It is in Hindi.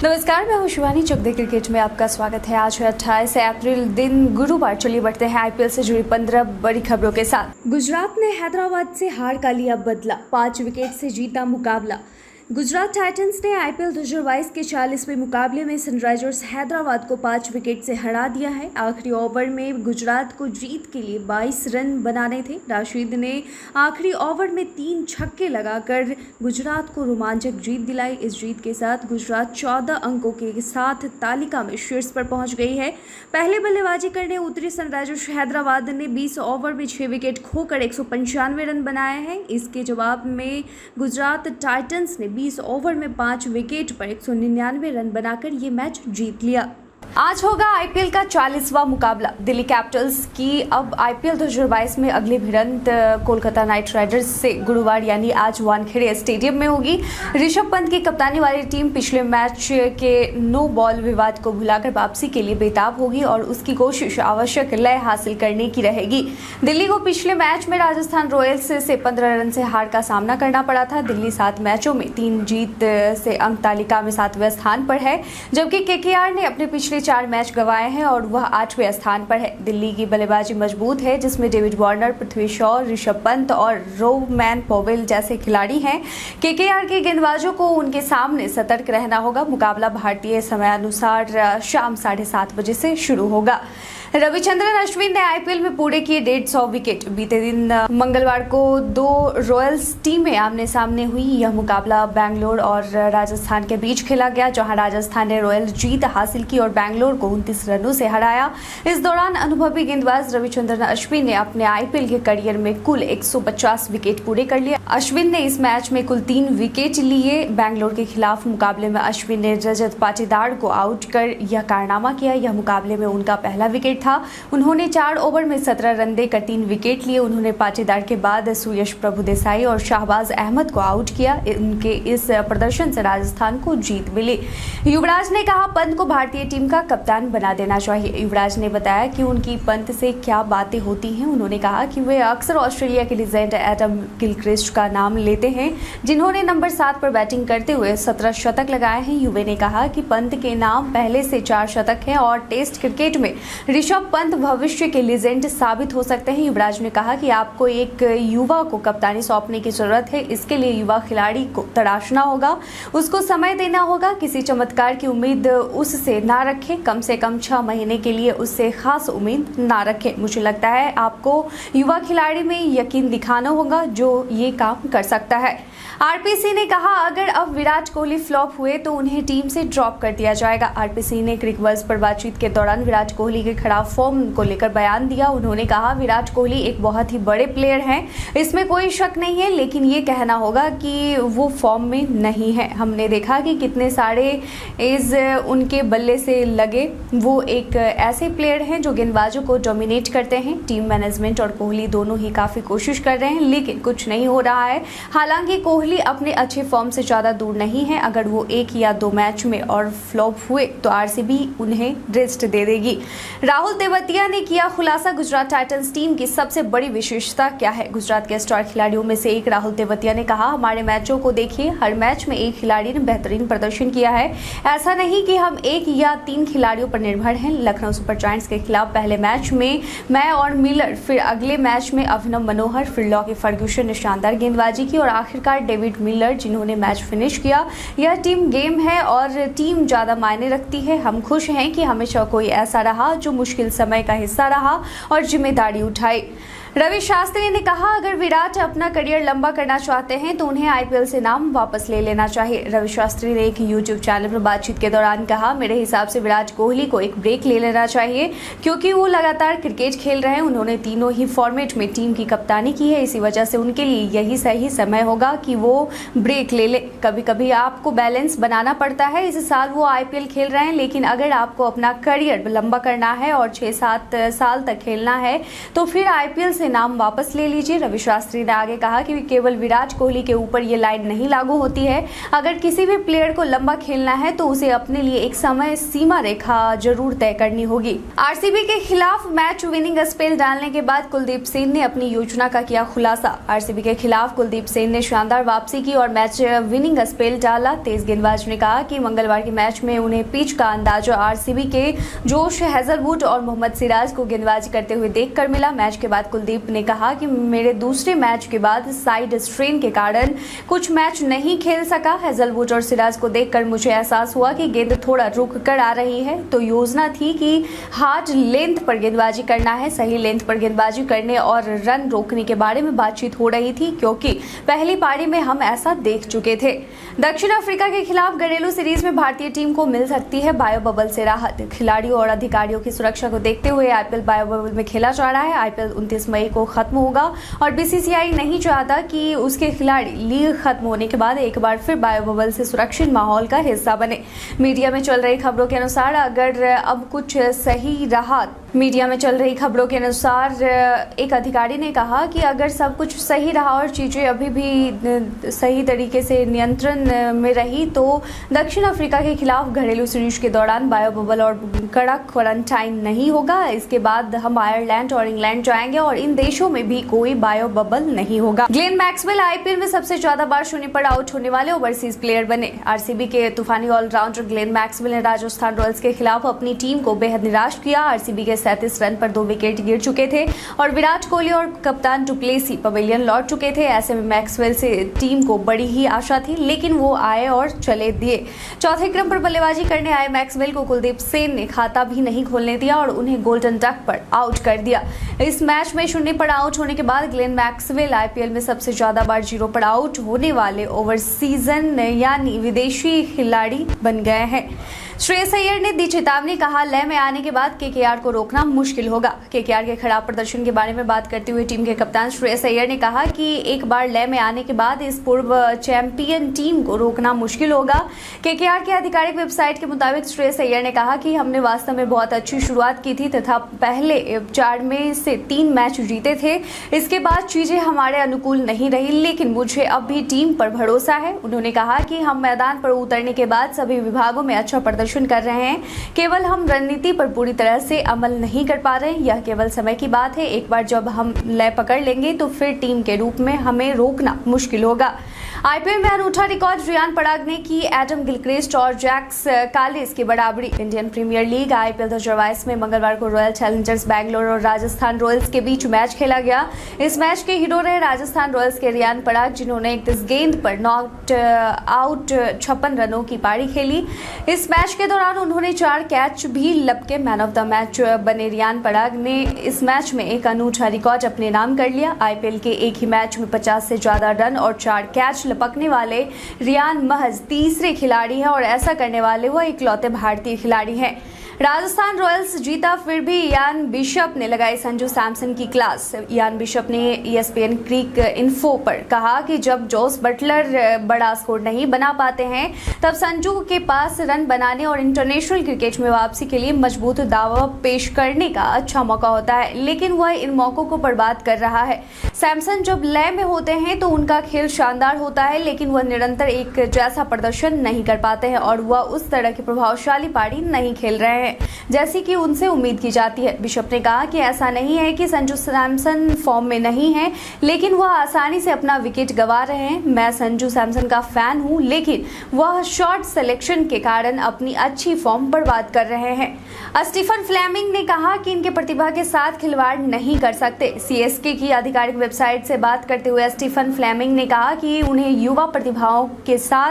नमस्कार, मैं हूं शिवानी। चक दे क्रिकेट में आपका स्वागत है। आज है 28 अप्रैल, दिन गुरुवार। चलिए बढ़ते हैं आईपीएल से जुड़ी 15 बड़ी खबरों के साथ। गुजरात ने हैदराबाद से हार का लिया बदला, 5 विकेट से जीता मुकाबला। गुजरात टाइटंस ने आईपीएल 2022 के 40वें मुकाबले में सनराइजर्स हैदराबाद को 5 विकेट से हरा दिया है। आखिरी ओवर में गुजरात को जीत के लिए 22 रन बनाने थे। राशिद ने आखिरी ओवर में 3 छक्के लगाकर गुजरात को रोमांचक जीत दिलाई। इस जीत के साथ गुजरात 14 अंकों के साथ तालिका में शीर्ष पर पहुंच गई है। पहले बल्लेबाजी करने उतरी सनराइजर्स हैदराबाद ने 20 ओवर में 6 विकेट खोकर 195 रन बनाए हैं। इसके जवाब में गुजरात टाइटंस ने 20 ओवर में 5 विकेट पर 199 रन बनाकर ये मैच जीत लिया। आज होगा आईपीएल का 40वां मुकाबला। दिल्ली कैपिटल्स की अब आईपीएल 2022 में अगली भिड़ंत कोलकाता नाइट राइडर्स से गुरुवार यानी आज वानखेड़े स्टेडियम में होगी। ऋषभ पंत की कप्तानी वाली टीम पिछले मैच के नो बॉल विवाद को भुलाकर वापसी के लिए बेताब होगी और उसकी कोशिश आवश्यक लय हासिल करने की रहेगी। दिल्ली को पिछले मैच में राजस्थान रॉयल्स से 15 रन से हार का सामना करना पड़ा था। दिल्ली 7 मैचों में 3 जीत से अंक तालिका में 7वें स्थान पर है, जबकि केकेआर ने अपने पिछले 4 मैच गंवाए हैं और वह 8वें स्थान पर है। दिल्ली की बल्लेबाजी मजबूत है, जिसमें डेविड वार्नर, पृथ्वी शॉ, ऋषभ पंत और रोमैन पोवेल जैसे खिलाड़ी हैं। केकेआर के गेंदबाजों को उनके सामने सतर्क रहना होगा। मुकाबला भारतीय समयानुसार शाम 7:30 बजे से शुरू होगा। रविचंद्रन अश्विन ने आईपीएल में पूरे किए 150 विकेट। बीते दिन मंगलवार को 2 रॉयल्स टीमें आमने सामने हुई। यह मुकाबला बैंगलोर और राजस्थान के बीच खेला गया, जहां राजस्थान ने रॉयल जीत हासिल की और बैंगलोर को 29 रनों से हराया। इस दौरान अनुभवी गेंदबाज रविचंद्रन अश्विन ने अपने आईपीएल के करियर में कुल 150 विकेट पूरे कर लिए। अश्विन ने इस मैच में कुल 3 विकेट लिए। बैंगलोर के खिलाफ मुकाबले में अश्विन ने रजत पाटीदार को आउट कर यह कारनामा किया। यह मुकाबले में उनका पहला विकेट था। उन्होंने 4 ओवर में 17 रन देकर 3 विकेट लिए। उन्होंने पाटीदार के बाद सुयश प्रभुदेसाई और शाहबाज अहमद को आउट किया। उनके इस प्रदर्शन से राजस्थान को जीत मिली। युवराज ने कहा, पंत को भारतीय टीम का कप्तान बना देना चाहिए। युवराज ने बताया कि उनकी पंत से क्या बातें होती हैं। उन्होंने कहा कि वे अक्सर ऑस्ट्रेलिया के लीजेंड एडम गिलक्रिस्ट का नाम लेते हैं, जिन्होंने नंबर 7 पर बैटिंग करते हुए 17 शतक लगाए हैं। युवे ने कहा कि पंत के नाम पहले से 4 शतक हैं और टेस्ट क्रिकेट में ऋषभ पंत भविष्य के लीजेंड साबित हो सकते हैं। युवराज ने कहा कि आपको एक युवा को कप्तानी सौंपने की जरूरत है। इसके लिए युवा खिलाड़ी को तराशना होगा, उसको समय देना होगा। किसी चमत्कार की उम्मीद उससे ना रखें। कम से कम 6 महीने के लिए उससे खास उम्मीद ना रखें। मुझे लगता है आपको युवा खिलाड़ी में यकीन दिखाना होगा जो ये काम कर सकता है। आरपीसी ने कहा, अगर अब विराट कोहली फ्लॉप हुए तो उन्हें टीम से ड्रॉप कर दिया जाएगा। आरपीसी ने क्रिकबज़ पर बातचीत के दौरान विराट कोहली के खराब फॉर्म को लेकर बयान दिया। उन्होंने कहा, विराट कोहली एक बहुत ही बड़े प्लेयर हैं, इसमें कोई शक नहीं है, लेकिन ये कहना होगा कि वो फॉर्म में नहीं है। हमने देखा कि कितने सारे एज उनके बल्ले से लगे। वो एक ऐसे प्लेयर हैं जो गेंदबाजों को डोमिनेट करते हैं। टीम मैनेजमेंट और कोहली दोनों ही काफ़ी कोशिश कर रहे हैं, लेकिन कुछ नहीं हो रहा है। हालांकि कोहली अपने अच्छे फॉर्म से ज़्यादा दूर नहीं है। अगर वो 1 या 2 मैच में और फ्लॉप हुए तो आरसीबी उन्हें रेस्ट दे देगी। राहुल तेवतिया ने किया खुलासा, गुजरात टाइटंस टीम की सबसे बड़ी विशेषता क्या है। गुजरात के स्टार खिलाड़ियों में से एक राहुल तेवतिया ने कहा, हमारे मैचों को देखिए, हर मैच में एक खिलाड़ी ने बेहतरीन प्रदर्शन किया है। ऐसा नहीं कि हम 1 या 3 खिलाड़ियों पर निर्भर हैं। लखनऊ सुपर जायंट्स के खिलाफ पहले मैच में मैं और मिलर, फिर अगले मैच में अभिनव मनोहर, फिर लॉकी फर्ग्यूसन ने शानदार गेंदबाजी की और आखिरकार डेविड मिलर, जिन्होंने मैच फिनिश किया। यह टीम गेम है और टीम ज़्यादा मायने रखती है। हम खुश हैं कि हमेशा कोई ऐसा रहा जो मुश्किल समय का हिस्सा रहा और जिम्मेदारी उठाई। रवि शास्त्री ने कहा, अगर विराट अपना करियर लंबा करना चाहते हैं तो उन्हें आईपीएल से नाम वापस ले लेना चाहिए। रवि शास्त्री ने एक यूट्यूब चैनल पर बातचीत के दौरान कहा, मेरे हिसाब से विराट कोहली को एक ब्रेक ले लेना चाहिए, क्योंकि वो लगातार क्रिकेट खेल रहे हैं। उन्होंने तीनों ही फॉर्मेट में टीम की कप्तानी की है। इसी वजह से उनके लिए यही सही समय होगा कि वो ब्रेक ले ले। कभी कभी आपको बैलेंस बनाना पड़ता है। इस साल वो आईपीएल खेल रहे हैं, लेकिन अगर आपको अपना करियर लंबा करना है और 6-7 साल तक खेलना है तो फिर आईपीएल से नाम वापस ले लीजिए। रवि शास्त्री ने आगे कहा कि केवल विराट कोहली के ऊपर ये लाइन नहीं लागू होती है। अगर किसी भी प्लेयर को लंबा खेलना है तो उसे अपने लिए एक समय सीमा रेखा जरूर तय करनी होगी। आरसीबी के खिलाफ मैच विनिंग स्पेल डालने के बाद कुलदीप सेन ने अपनी योजना का किया खुलासा। आरसीबी के खिलाफ कुलदीप सेन ने शानदार वापसी की और मैच विनिंग स्पेल डाला। तेज गेंदबाज ने कहा कि मंगलवार के मैच में उन्हें पिच का अंदाजा आरसीबी के जोश हेजलवुड और मोहम्मद सिराज को गेंदबाजी करते हुए देखकर मिला। मैच के बाद कुलदीप ने कहा कि मेरे दूसरे मैच के बाद साइड स्ट्रेन के कारण कुछ मैच नहीं खेल सका। हेजलवुड और सिराज को देखकर मुझे एहसास हुआ कि गेंद थोड़ा रुक कर आ रही है, तो योजना थी कि हार्ड लेंथ पर गेंदबाजी करना है। सही लेंथ पर गेंदबाजी करने और रन रोकने के बारे में बातचीत हो रही थी, क्योंकि पहली पारी में हम ऐसा देख चुके थे। दक्षिण अफ्रीका के खिलाफ घरेलू सीरीज में भारतीय टीम को मिल सकती है बायो बबल से राहत। खिलाड़ियों और अधिकारियों की सुरक्षा को देखते हुए आईपीएल बायो बबल में खेला जा रहा है। आईपीएल 29 मई को खत्म होगा और बीसीसीआई नहीं चाहता कि उसके खिलाड़ी लीग खत्म होने के बाद एक बार फिर बायो बबल से सुरक्षित माहौल का हिस्सा बने। मीडिया में चल रही खबरों के अनुसार अगर अब कुछ सही रहा एक अधिकारी ने कहा कि अगर सब कुछ सही रहा और चीज़ें अभी भी सही तरीके से नियंत्रण में रही तो दक्षिण अफ्रीका के खिलाफ घरेलू सीरीज के दौरान बायो बबल और कड़क क्वारंटाइन नहीं होगा। इसके बाद हम आयरलैंड और इंग्लैंड जाएंगे और इन देशों में भी कोई बायो बबल नहीं होगा। ग्लेन मैक्सवेल आईपीएल में सबसे ज्यादा बार शून्य पर आउट होने वाले ओवरसीज प्लेयर बने। आरसीबी के तूफानी ऑलराउंडर ग्लेन मैक्सवेल ने राजस्थान रॉयल्स के खिलाफ अपनी टीम को बेहद निराश किया। आरसीबी के 37 रन पर 2 विकेट गिर चुके थे और विराट कोहली और कप्तान डुप्लेसी पवेलियन लौट चुके थे। ऐसे में मैक्सवेल से टीम को बड़ी ही आशा थी, लेकिन वो आए और चले दिए। चौथे क्रम पर बल्लेबाजी करने आए मैक्सवेल को कुलदीप सेन ने खाता भी नहीं खोलने दिया और उन्हें गोल्डन डक पर आउट कर दिया। इस मैच में शून्य पर आउट होने के बाद ग्लेन मैक्सवेल आईपीएल में सबसे ज्यादा बार 0 पर आउट होने वाले ओवरसीजन यानी विदेशी खिलाड़ी बन गए हैं। श्रेयस अय्यर ने दी चेतावनी, कहा लय में आने के बाद केकेआर को रोकना मुश्किल होगा। केकेआर के खराब प्रदर्शन के बारे में बात करते हुए टीम के कप्तान श्रेयस अय्यर ने कहा कि एक बार लय में आने के बाद इस पूर्व चैंपियन टीम को रोकना मुश्किल होगा। केकेआर के आधिकारिक वेबसाइट के मुताबिक श्रेयस अय्यर ने कहा कि हमने वास्तव में बहुत अच्छी शुरुआत की थी तथा पहले 4 में से 3 मैच जीते थे। इसके बाद चीजें हमारे अनुकूल नहीं रही, लेकिन मुझे अब भी टीम पर भरोसा है। उन्होंने कहा कि हम मैदान पर उतरने के बाद सभी विभागों में अच्छा प्रदर्शन कर रहे हैं, केवल हम रणनीति पर पूरी तरह से अमल नहीं कर पा रहे हैं। यह केवल समय की बात है। एक बार जब हम लय पकड़ लेंगे तो फिर टीम के रूप में हमें रोकना मुश्किल होगा। आईपीएल में अनूठा रिकॉर्ड रियान पराग ने की एडम गिलक्रिस्ट और जैक्स कालिस की बराबरी। इंडियन प्रीमियर लीग आईपीएल 2022 में मंगलवार को रॉयल चैलेंजर्स बैंगलोर और राजस्थान रॉयल्स के बीच मैच खेला गया। इस मैच के हीरो रहे राजस्थान रॉयल्स के रियान पराग, जिन्होंने 31 गेंद पर नॉट आउट 56 रनों की पारी खेली। इस मैच के दौरान उन्होंने 4 कैच भी लपके मैन ऑफ द मैच बने। रियान पराग ने इस मैच में एक अनूठा रिकॉर्ड अपने नाम कर लिया। आईपीएल के एक ही मैच में 50 से ज्यादा रन और 4 कैच लपकने वाले रियान महज तीसरे खिलाड़ी हैं और ऐसा करने वाले वह इकलौते भारतीय खिलाड़ी हैं। राजस्थान रॉयल्स जीता, फिर भी इयान बिशप ने लगाई संजू सैमसन की क्लास। इयान बिशप ने ESPN क्रिक इन्फो पर कहा कि जब जोस बटलर बड़ा स्कोर नहीं बना पाते हैं तब संजू के पास रन बनाने और इंटरनेशनल क्रिकेट में वापसी के लिए मजबूत दावा पेश करने का अच्छा मौका होता है, लेकिन वह इन मौकों को बर्बाद कर रहा है। सैमसन जब लय में होते हैं तो उनका खेल शानदार होता है, लेकिन वह निरंतर एक जैसा प्रदर्शन नहीं कर पाते हैं और वह उस तरह की प्रभावशाली पारी नहीं खेल रहे हैं जैसी कि उनसे उम्मीद की जाती है। बिशप ने कहा कि ऐसा नहीं है कि संजू सैमसन फॉर्म में नहीं है, लेकिन वह आसानी से अपना विकेट गंवा रहे हैं। मैं संजू सैमसन का फैन हूं, लेकिन वह शॉट सिलेक्शन के कारण अपनी अच्छी फॉर्म बर्बाद कर रहे हैं। स्टीफन फ्लेमिंग ने कहा कि इनके प्रतिभा के साथ खिलवाड़ नहीं कर सकते। CSK की आधिकारिक वेबसाइट से बात करते हुए स्टीफन फ्लेमिंग ने कहा कि उन्हें युवा प्रतिभाओं के साथ